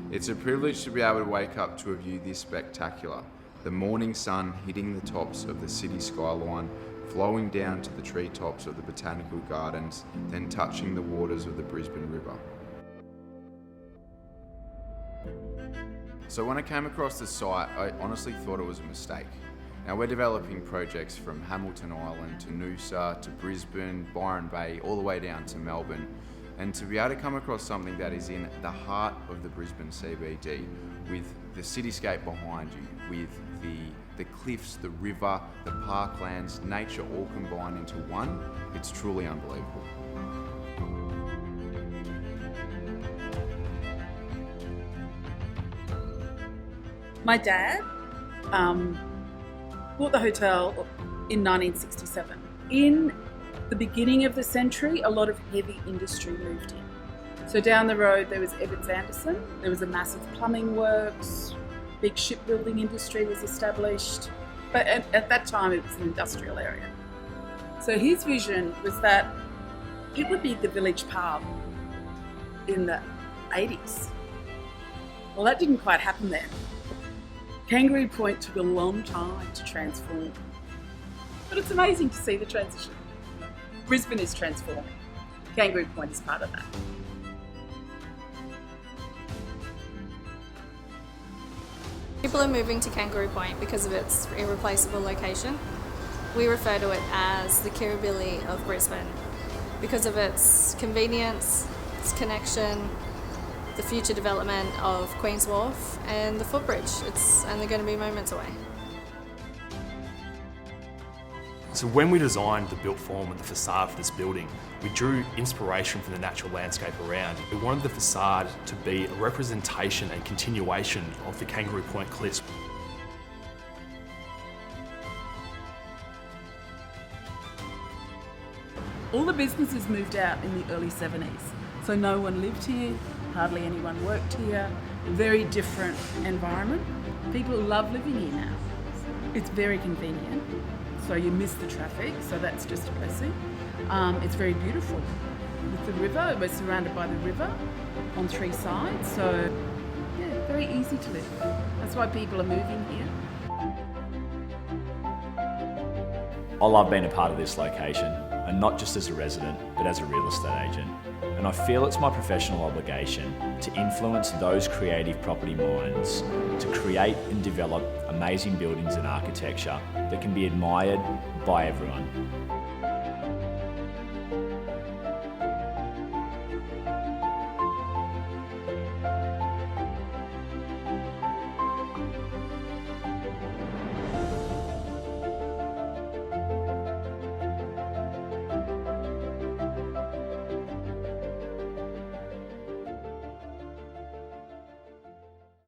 It's a privilege to be able to wake up to a view this spectacular. The morning sun hitting the tops of the city skyline, flowing down to the treetops of the Botanical Gardens, then touching the waters of the Brisbane River. So when I came across the site, I honestly thought it was a mistake. Now we're developing projects from Hamilton Island to Noosa to Brisbane, Byron Bay, all the way down to Melbourne. And to be able to come across something that is in the heart of the Brisbane CBD, with the cityscape behind you, with the cliffs, the river, the parklands, nature all combined into one, it's truly unbelievable. My dad bought the hotel in 1967. In the beginning of the century, a lot of heavy industry moved in. So down the road there was Evans Anderson, there was a massive plumbing works, big shipbuilding industry was established, but at that time it was an industrial area. So his vision was that it would be the village pub in the 80s. Well, that didn't quite happen then. Kangaroo Point took a long time to transform, but it's amazing to see the transition. Brisbane is transforming. Kangaroo Point is part of that. People are moving to Kangaroo Point because of its irreplaceable location. We refer to it as the Kirribilli of Brisbane because of its convenience, its connection, the future development of Queens Wharf and the footbridge. It's only going to be moments away. So when we designed the built form and the facade for this building, we drew inspiration from the natural landscape around. We wanted the facade to be a representation and continuation of the Kangaroo Point cliffs. All the businesses moved out in the early 70s, so no one lived here, hardly anyone worked here. A very different environment. People love living here now. It's very convenient, so you miss the traffic, so that's just a blessing. It's very beautiful. With the river, we're surrounded by the river on three sides, so yeah, very easy to live. That's why people are moving here. I love being a part of this location, and not just as a resident, but as a real estate agent. And I feel it's my professional obligation to influence those creative property minds to create and develop amazing buildings and architecture that can be admired by everyone.